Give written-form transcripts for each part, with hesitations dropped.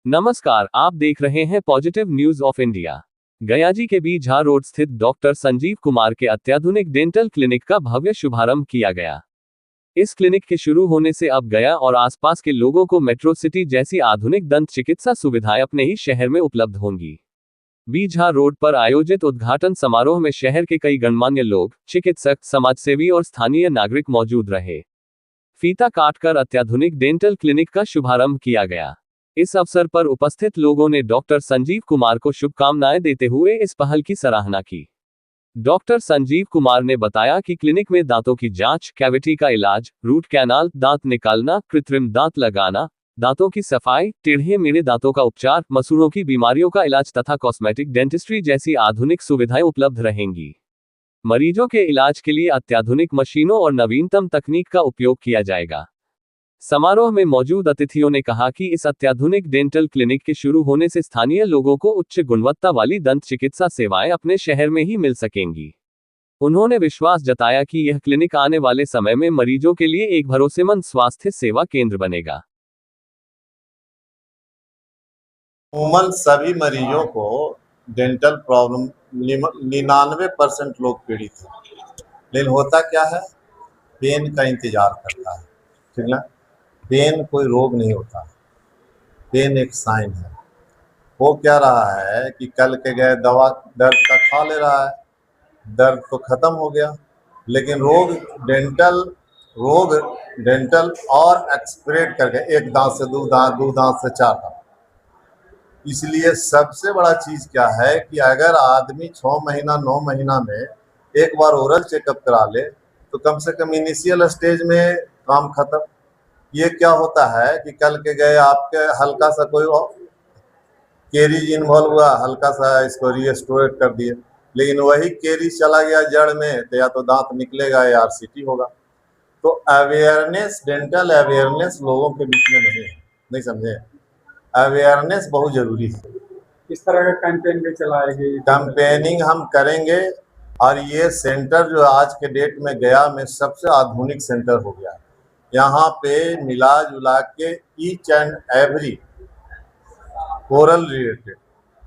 नमस्कार, आप देख रहे हैं positive news of India. Gayaji के बीझा रोड स्थित डॉक्टर संजीव कुमार के अत्याधुनिक डेंटल क्लिनिक का भव्य शुभारंभ किया गया। इस क्लिनिक के शुरू होने से अब गया और आसपास के लोगों को मेट्रो सिटी जैसी आधुनिक दंत चिकित्सा सुविधाएं अपने ही शहर में उपलब्ध होंगी। बीझा रोड पर आयोजित उद्घाटन समारोह में शहर के कई गणमान्य लोग, चिकित्सक, समाजसेवी और स्थानीय नागरिक मौजूद रहे। फीता काटकर अत्याधुनिक डेंटल क्लिनिक का शुभारंभ किया गया। इस अवसर पर उपस्थित लोगों ने डॉक्टर संजीव कुमार को शुभकामनाएं देते हुए इस पहल की सराहना की। डॉक्टर संजीव कुमार ने बताया कि क्लिनिक में दांतों की जांच, कैविटी का इलाज, रूट कैनाल, दांत निकालना, कृत्रिम दांत लगाना, दांतों की सफाई, टेढ़े मेढ़े दांतों का उपचार, मसूड़ों की बीमारियों का इलाज तथा कॉस्मेटिक डेंटिस्ट्री जैसी आधुनिक सुविधाएं उपलब्ध रहेंगी। मरीजों के इलाज के लिए अत्याधुनिक मशीनों और नवीनतम तकनीक का उपयोग किया जाएगा। समारोह में मौजूद अतिथियों ने कहा कि इस अत्याधुनिक डेंटल क्लिनिक के शुरू होने से स्थानीय लोगों को उच्च गुणवत्ता वाली दंत चिकित्सा सेवाएं अपने शहर में ही मिल सकेंगी। उन्होंने विश्वास जताया कि यह क्लिनिक आने वाले समय में मरीजों के लिए एक भरोसेमंद स्वास्थ्य सेवा केंद्र बनेगा। उमूमन सभी मरीजों को डेंटल प्रॉब्लम 99% लोग पीड़ित हैं, लेकिन होता क्या है, पेन का इंतजार करता है। ठीक ना, पेन कोई रोग नहीं होता, पेन एक साइन है। वो क्या रहा है कि कल के गए दवा दर्द का खा ले रहा है, दर्द तो खत्म हो गया, लेकिन रोग डेंटल और एक्सप्रेड करके एक दांत से दो दांत से चार दांत। इसलिए सबसे बड़ा चीज़ क्या है कि अगर आदमी 6 महीना 9 महीना में एक बार ओरल चेकअप करा ले तो कम से कम इनिशियल स्टेज में काम खत्म। ये क्या होता है कि कल के गए आपके हल्का सा कोई केरीज इन्वॉल्व हुआ, हल्का सा इसको रीस्टोरेट कर दिए, लेकिन वही केरीज चला गया जड़ में तो या तो दांत निकलेगा या आरसीटी होगा। तो अवेयरनेस, डेंटल अवेयरनेस लोगों के बीच में नहीं समझे। अवेयरनेस बहुत जरूरी है। किस तरह का कैंपेन भी चलाएगी? कैंपेनिंग हम करेंगे और ये सेंटर जो आज के डेट में गया में सबसे आधुनिक सेंटर हो गया। यहाँ पे मिला जुला के each and every oral related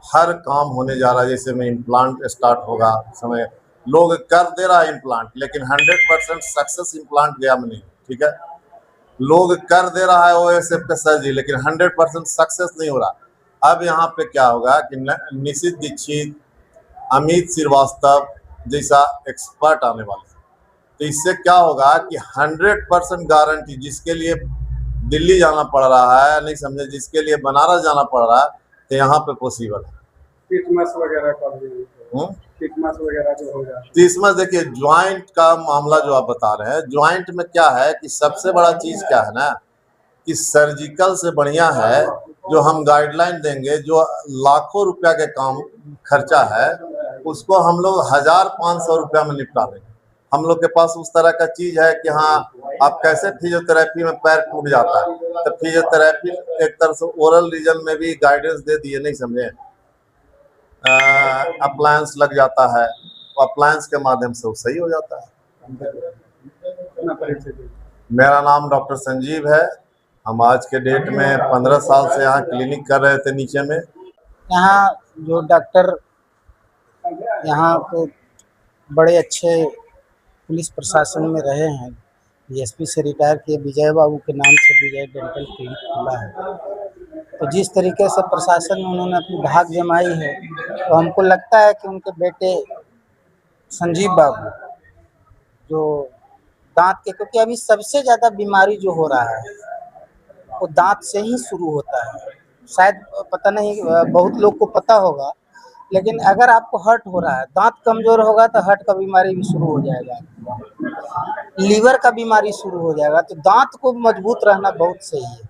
हर काम होने जा रहा है। जैसे में इम्प्लांट स्टार्ट होगा, समय लोग कर दे रहा है इम्प्लांट, लेकिन 100% सक्सेस इम्प्लांट गया में नहीं। ठीक है, लोग कर दे रहा है ओएसएफ का सर्जरी, लेकिन 100% सक्सेस नहीं हो रहा। अब यहाँ पे क्या होगा कि निशित दीक्षित, अमित श्रीवास्तव जैसा एक्सपर्ट आने वाले हैं, तो इससे क्या होगा कि 100% गारंटी, जिसके लिए दिल्ली जाना पड़ रहा है, नहीं समझे, जिसके लिए बनारस जाना पड़ रहा है, तो यहाँ पे पॉसिबल है। टिटमस वगैरह का टिटमस वगैरह जो होगा, टिटमस देखिए, ज्वाइंट का मामला जो आप बता रहे हैं, ज्वाइंट में क्या है कि सबसे बड़ा चीज क्या है ना कि सर्जिकल से बढ़िया है जो हम गाइडलाइन देंगे, जो लाखों रुपया के काम खर्चा है उसको हम लोग 1500 रुपया में निपटा देंगे। हम लोग के पास उस तरह का चीज है कि हाँ, आप कैसे फिजियोथेरेपी में पैर टूट जाता है तो फिजियोथेरेपी एक तरह से ओरल रीजन में भी गाइडेंस दे दिए, नहीं समझे। अप्लायंस लग जाता है, तो अप्लायंस के माध्यम से वो सही हो जाता है। मेरा नाम डॉक्टर संजीव है। हम आज के डेट में 15 साल से यहाँ क्लिनिक कर रहे थे नीचे में। यहाँ जो डॉक्टर यहाँ पे बड़े अच्छे पुलिस प्रशासन में रहे हैं, डीएसपी से रिटायर किए, विजय बाबू के नाम से विजय डेंटल क्लिनिक खुला है। तो जिस तरीके से प्रशासन में उन्होंने अपनी धाक जमाई है, तो हमको लगता है कि उनके बेटे संजीव बाबू जो दांत के, क्योंकि अभी सबसे ज़्यादा बीमारी जो हो रहा है वो दांत से ही शुरू होता है। शायद पता नहीं, बहुत लोग को पता होगा, लेकिन अगर आपको हर्ट हो रहा है, दांत कमज़ोर होगा तो हर्ट का बीमारी भी शुरू हो जाएगा, लीवर का बीमारी शुरू हो जाएगा। तो दांत को मजबूत रहना बहुत सही है।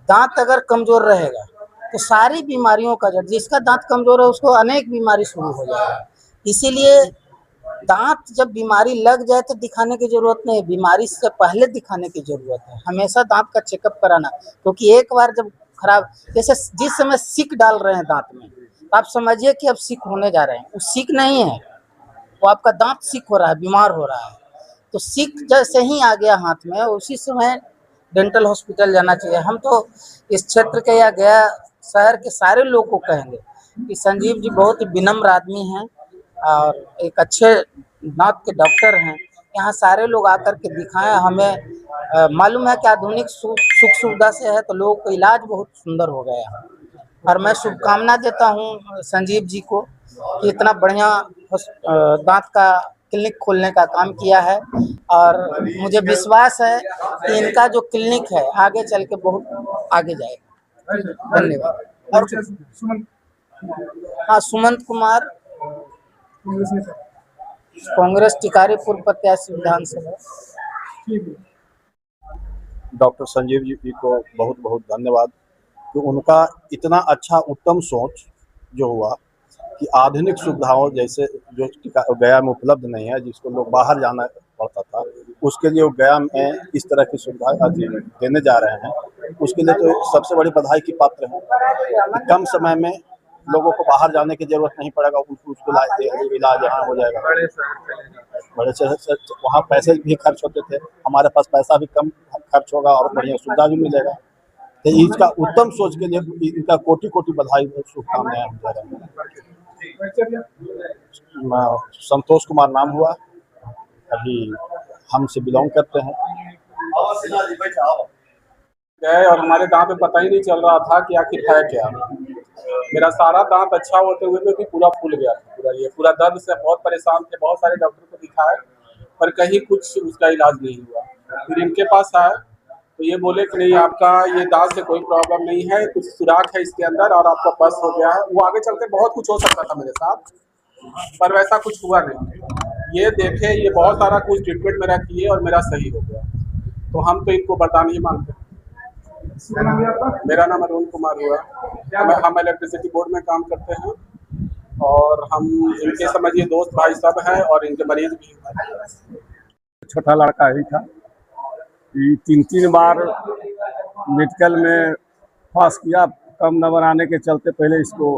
दांत अगर कमज़ोर रहेगा तो सारी बीमारियों का जड़, जिसका दांत कमज़ोर है उसको अनेक बीमारी शुरू हो जाएगा। इसीलिए दांत जब बीमारी लग जाए तो दिखाने की ज़रूरत नहीं है, बीमारी से पहले दिखाने की ज़रूरत है। हमेशा दांत का चेकअप कराना, क्योंकि एक बार जब खराब, जैसे जिस समय सिक डाल रहे हैं दांत में, आप समझिए कि अब सिक होने जा रहे हैं, वो सिक नहीं है, वो आपका दांत सिक हो रहा है, बीमार हो रहा है। तो सिक जैसे ही आ गया हाथ में, उसी समय डेंटल हॉस्पिटल जाना चाहिए। हम तो इस क्षेत्र के या गया शहर के सारे लोग को कहेंगे कि संजीव जी बहुत ही विनम्र आदमी हैं और एक अच्छे दांत के डॉक्टर हैं। यहाँ सारे लोग आकर के दिखाएं। हमें मालूम है कि आधुनिक सुख सुविधा से है तो लोगों को इलाज बहुत सुंदर हो गया है। और मैं शुभकामना देता हूँ संजीव जी को कि इतना बढ़िया दांत का क्लिनिक खोलने का काम किया है और मुझे विश्वास है कि इनका जो क्लिनिक है आगे चल के बहुत आगे जाएगा। धन्यवाद। और सुमन हाँ, सुमंत कुमार, कांग्रेस नेता। कांग्रेस टिकारीपुर प्रत्याशी विधानसभा। ठीक है। डॉक्टर संजीव जी को बहुत बहुत धन्यवाद कि उनका इतना अच्छा उत्तम सोच जो हुआ कि आधुनिक सुविधाओं जैसे जो गया में उपलब्ध नहीं है, जिसको लोग बाहर जाना पड़ता था, उसके लिए वो गया में इस तरह की सुविधाएं देने जा रहे हैं। उसके लिए तो सबसे बड़ी बधाई की पात्र है कि कम समय में लोगों को बाहर जाने की जरूरत नहीं पड़ेगा, उसको इलाज यहाँ हो जाएगा। बड़े शहर से वहाँ पैसे भी खर्च होते थे, हमारे पास पैसा भी कम खर्च होगा और बढ़िया सुविधा भी मिलेगा। तो इसका उत्तम सोच के लिए इनका कोटि कोटि बधाई और शुभकामनाएं हम दे रहे हैं। संतोष कुमार नाम हुआ, अभी हमसे बिलोंग करते हैं। गए और हमारे दांत में पता ही नहीं चल रहा था कि आखिर है क्या। मेरा सारा दांत अच्छा होते हुए भी पूरा फूल गया था। पूरा दर्द से बहुत परेशान थे, बहुत सारे डॉक्टर को दिखाए पर कहीं कुछ उसका इलाज नहीं हुआ। फिर इनके पास आए तो ये बोले कि नहीं, आपका ये दांत से कोई प्रॉब्लम नहीं है, कुछ सुराख है इसके अंदर और आपका बस हो गया है। वो आगे चलते बहुत कुछ हो सकता था मेरे साथ, पर वैसा कुछ हुआ नहीं। ये देखे, ये बहुत सारा कुछ ट्रीटमेंट मेरा किए और मेरा सही हो गया। तो हम तो इनको वरदान ही मानते हैं। मेरा नाम अरुण कुमार हुआ। हम इलेक्ट्रिसिटी बोर्ड में काम करते हैं और हम इनके समझिए दोस्त भाई सब हैं और इनके मरीज भी हैं। छोटा लड़का ही था, ये 3 बार मेडिकल में पास किया, कम नंबर आने के चलते पहले इसको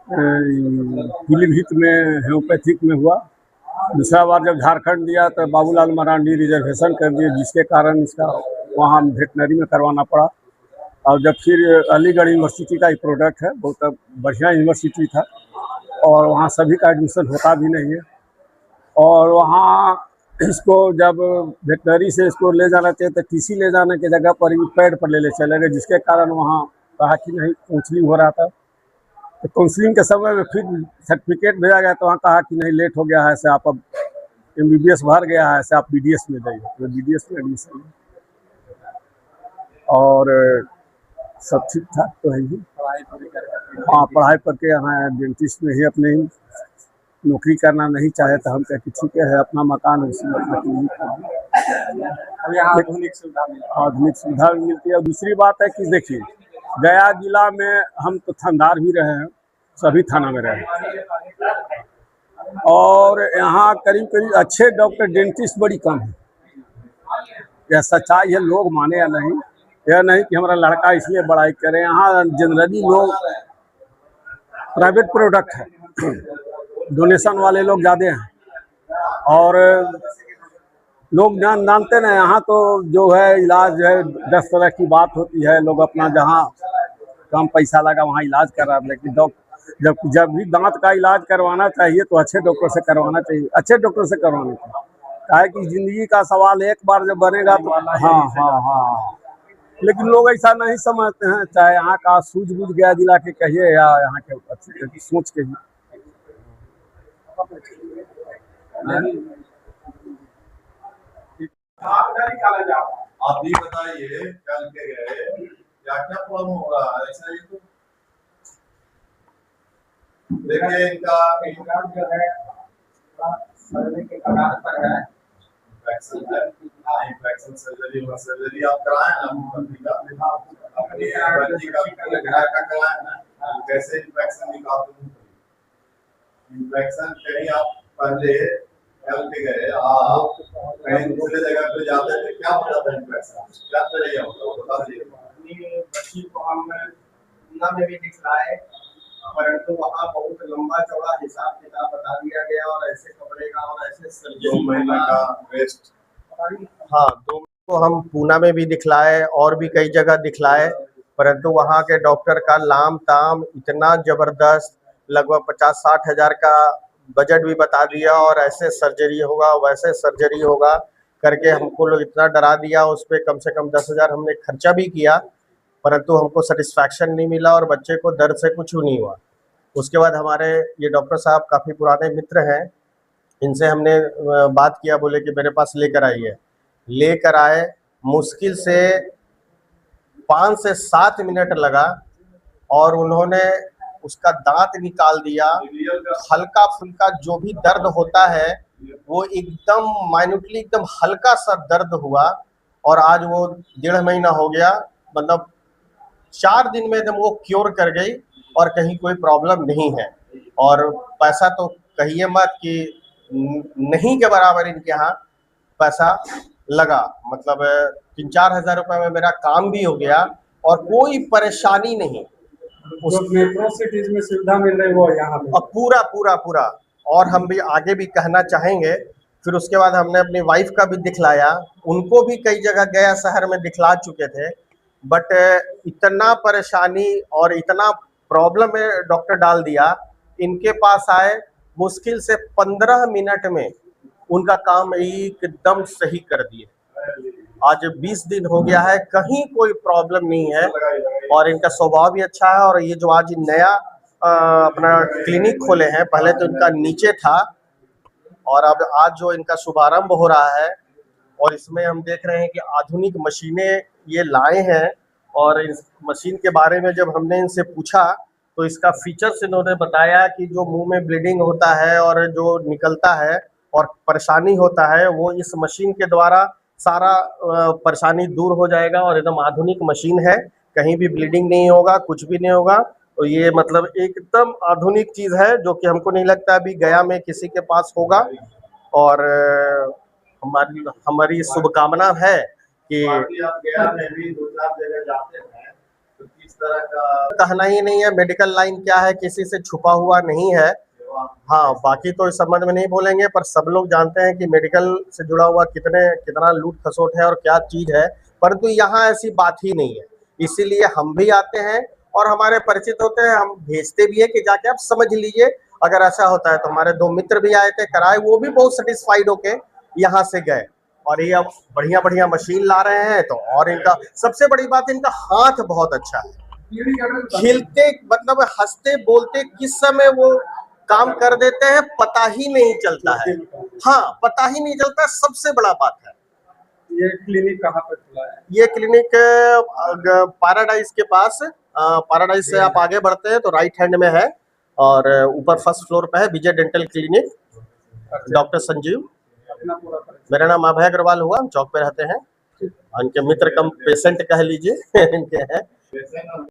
पीलीभीत में होम्योपैथिक में हुआ। दूसरा बार जब झारखंड दिया तो बाबूलाल मरांडी रिजर्वेशन कर दिए, जिसके कारण इसका वहाँ वेटनरी में करवाना पड़ा। और जब फिर अलीगढ़ यूनिवर्सिटी का एक प्रोडक्ट है, बहुत बढ़िया यूनिवर्सिटी था और वहाँ सभी का एडमिशन होता भी नहीं है। और वहाँ इसको जब वेटनरी से इसको ले जाना चाहिए तो टीसी ले जाने की जगह पर ही पैड पर ले चले गए, जिसके कारण वहाँ कहा कि नहीं काउंसलिंग हो रहा था। तो काउंसलिंग के समय में फिर सर्टिफिकेट भेजा गया तो वहाँ कहा कि नहीं लेट हो गया है, ऐसे आप अब MBBS भर गया है, ऐसे आप BDS में जाइए। तो BDS में एडमिशन और सब ठीक ठाक तो है ही। हाँ, पढ़ाई करके यहाँ डेंटिस्ट में ही अपने ही नौकरी करना नहीं चाहे तो हम कह कि ठीक है, अपना मकान है उसमें अपना आधुनिक सुविधा भी मिलती है। और दूसरी बात है कि देखिए, गया जिला में हम तो थानेदार भी रहे हैं, सभी थाना में रहे हैं और यहाँ करीब करीब अच्छे डॉक्टर डेंटिस्ट बड़ी कम है। यह सच्चाई है, लोग माने या नहीं, यह नहीं कि हमारा लड़का इसलिए बड़ाई करे। यहाँ जनरली लोग प्राइवेट प्रोडक्ट है, डोनेशन वाले लोग ज़्यादा हैं और लोग जानते ना, यहाँ तो जो है इलाज है 10 तरह की बात होती है। लोग अपना जहाँ कम पैसा लगा वहाँ इलाज करा, लेकिन जब भी दांत का इलाज करवाना चाहिए तो अच्छे डॉक्टर से करवाना चाहिए, अच्छे डॉक्टर से करवाना चाहिए। काहे कि ज़िंदगी का सवाल एक बार जब बनेगा तो हाँ, लेकिन लोग ऐसा नहीं समझते हैं, चाहे यहाँ का सूझबूझ गया जिला के कहिए या यहाँ के अच्छी सोच के ही। आप भी बताइए, कल के गए क्या क्या प्रॉब्लम हो रहा है? ऐसा ही तो देखिए, इनका जो है के कगार पर है, इन्फेक्शन सर्जरी आप कराए ना, अपनी बच्ची का कराए ना, कैसे इन्फेक्शन निकालते हैं? इन्फेक्शन कहीं आप पहले कल के गए, आप कहीं दूसरे जगह पे जाते थे, क्या होता था इन्फेक्शन, क्या तरह होता बता दीजिए। बच्ची को हम पूना में भी दिखलाए, परंतु वहाँ बहुत लंबा चौड़ा हिसाब किताब बता दिया गया और ऐसे कपड़े का और ऐसे 2 महीने का रेस्ट। हाँ, 2 को हम पूना में भी दिखलाए और भी कई जगह दिखलाए, परंतु वहाँ के डॉक्टर का लाम ताम इतना जबरदस्त, लगभग 50-60 हजार का बजट भी बता दिया और ऐसे सर्जरी होगा वैसे सर्जरी होगा करके हमको लोग इतना डरा दिया। उस पर कम से कम 10,000 हमने खर्चा भी किया, परंतु हमको सेटिस्फैक्शन नहीं मिला और बच्चे को दर्द से कुछ नहीं हुआ। उसके बाद हमारे ये डॉक्टर साहब काफ़ी पुराने मित्र हैं, इनसे हमने बात किया, बोले कि मेरे पास लेकर आइए। लेकर आए, मुश्किल से 5 से 7 मिनट लगा और उन्होंने उसका दांत निकाल दिया। हल्का फुल्का जो भी दर्द होता है वो एकदम माइन्यूटली एकदम हल्का सा दर्द हुआ और आज वो 1.5 महीना हो गया, मतलब 4 दिन में एकदम वो क्योर कर गई और कहीं कोई प्रॉब्लम नहीं है। और पैसा तो कहिए मत कि नहीं के बराबर इनके यहाँ पैसा लगा, मतलब 3-4 हज़ार रुपये में मेरा काम भी हो गया और कोई परेशानी नहीं। जो मेट्रो सिटीज में सुविधा मिल रही है वो यहाँ पे और पूरा पूरा पूरा, और हम भी आगे भी कहना चाहेंगे। फिर उसके बाद हमने अपनी वाइफ का भी दिखलाया, उनको भी कई जगह गया शहर में दिखला चुके थे, बट इतना परेशानी और इतना प्रॉब्लम में डॉक्टर डाल दिया। इनके पास आए, मुश्किल से 15 मिनट में उनका काम एकदम सही कर दिए। आज 20 दिन हो गया है, कहीं कोई प्रॉब्लम नहीं है और इनका स्वभाव भी अच्छा है। और ये जो आज नया अपना क्लिनिक खोले हैं, पहले तो इनका नीचे था और अब आज जो इनका शुभारंभ हो रहा है और इसमें हम देख रहे हैं कि आधुनिक मशीनें ये लाए हैं। और इस मशीन के बारे में जब हमने इनसे पूछा तो इसका फीचर्स इन्होंने बताया कि जो मुंह में ब्लीडिंग होता है और जो निकलता है और परेशानी होता है, वो इस मशीन के द्वारा सारा परेशानी दूर हो जाएगा। और एकदम आधुनिक मशीन है, कहीं भी ब्लीडिंग नहीं होगा, कुछ भी नहीं होगा। तो ये मतलब एकदम आधुनिक चीज़ है जो कि हमको नहीं लगता अभी गया में किसी के पास होगा। और हमारी शुभकामना है कि आप गया में भी 2-4 जगह जाते हैं तो किस तरह का कहना ही नहीं है, मेडिकल लाइन क्या है किसी से छुपा हुआ नहीं है। हाँ, बाकी तो इस संबंध में नहीं बोलेंगे, पर सब लोग जानते हैं कि मेडिकल से जुड़ा हुआ कितना लूट खसोट है और क्या चीज़ है, परंतु यहाँ ऐसी बात ही नहीं है। इसीलिए हम भी आते हैं और हमारे परिचित होते हैं, हम भेजते भी है कि जाके आप समझ लीजिए अगर ऐसा होता है। तो हमारे 2 मित्र भी आए थे, कराए, वो भी बहुत सेटिस्फाइड होके यहाँ से गए। और ये अब बढ़िया बढ़िया मशीन ला रहे हैं, तो और इनका सबसे बड़ी बात, इनका हाथ बहुत अच्छा है, खिलते मतलब हंसते बोलते किस समय वो काम कर देते हैं पता ही नहीं चलता है। हाँ, पता ही नहीं चलता, सबसे बड़ा बात है। ये क्लिनिक कहाँ पे खुला है? ये क्लिनिक पैराडाइज के पास, पैराडाइज से आप आगे बढ़ते हैं तो राइट हैंड में है और ऊपर फर्स्ट फ्लोर पे है विजय डेंटल क्लिनिक, डॉक्टर संजीव। मेरा नाम अभय अग्रवाल हुआ, हम चौक पे रहते हैं। इनके मित्र कम पेशेंट कह लीजिए इनके हैं।